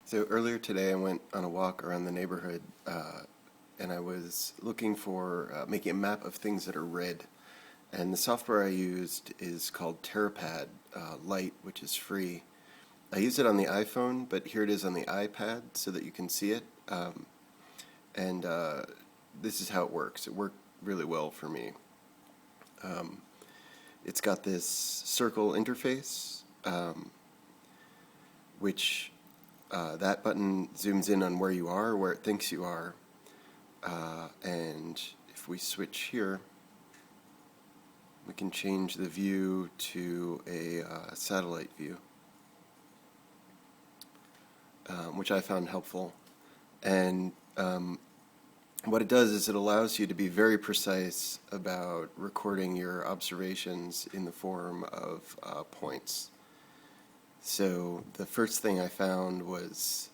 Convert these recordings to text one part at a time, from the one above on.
So earlier today I went on a walk around the neighborhood and I was looking for making a map of things that are red. And the software I used is called TerraPad Lite, which is free. I use it on the iPhone, but here it is on the iPad so that you can see it. And this is how it works. It worked really well for me. It's got this circle interface, which that button zooms in on where you are, where it thinks you are. And if we switch here, we can change the view to a satellite view, which I found helpful. And what it does is it allows you to be very precise about recording your observations in the form of points. So the first thing I found was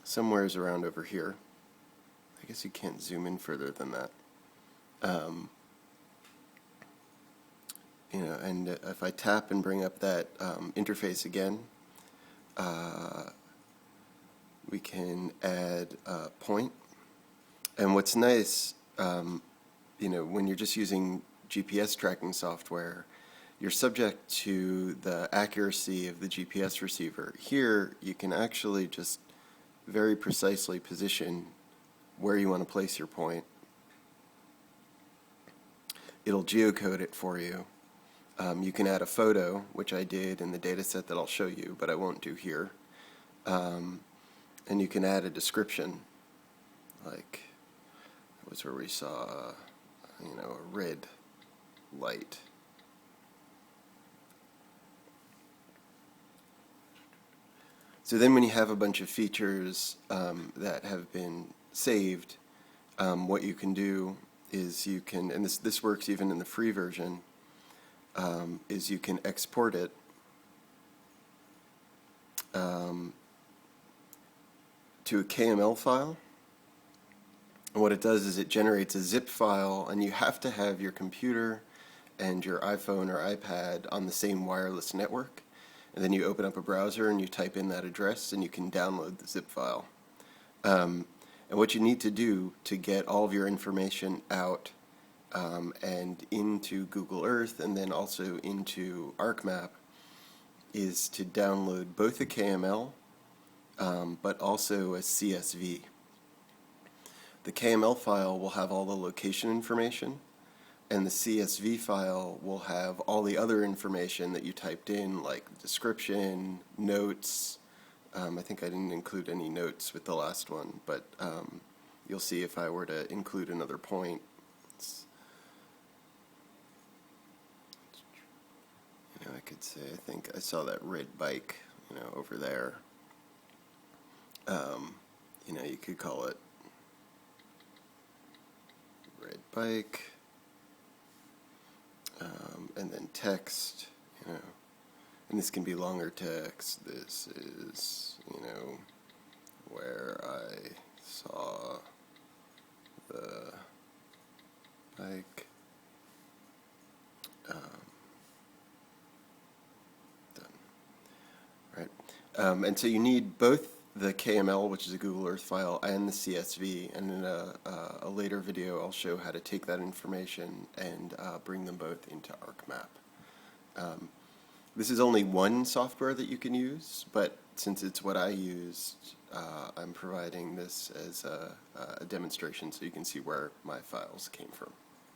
somewhere's around over here. I guess you can't zoom in further than that. And if I tap and bring up that interface again, we can add a point. And what's nice, when you're just using GPS tracking software, you're subject to the accuracy of the GPS receiver. Here, you can actually just very precisely position where you want to place your point. It'll geocode it for you. You can add a photo, which I did in the data set that I'll show you, but I won't do here. And you can add a description, like that was where we saw, a red light. So then when you have a bunch of features that have been saved, what you can do is you can, and this works even in the free version, is you can export it to a KML file. And what it does is it generates a zip file, and you have to have your computer and your iPhone or iPad on the same wireless network. And then you open up a browser and you type in that address and you can download the zip file. And what you need to do to get all of your information out and into Google Earth and then also into ArcMap is to download both a KML but also a CSV. The KML file will have all the location information, and the CSV file will have all the other information that you typed in, like description, notes. I think I didn't include any notes with the last one, but you'll see if I were to include another point. I could say, I think I saw that red bike, over there. You could call it red bike. And then text, and this can be longer text. This is, where I saw the bike. Done. Right. And so you need both the KML, which is a Google Earth file, and the CSV, and in a later video I'll show how to take that information and bring them both into ArcMap. This is only one software that you can use, but since it's what I used, I'm providing this as a demonstration so you can see where my files came from.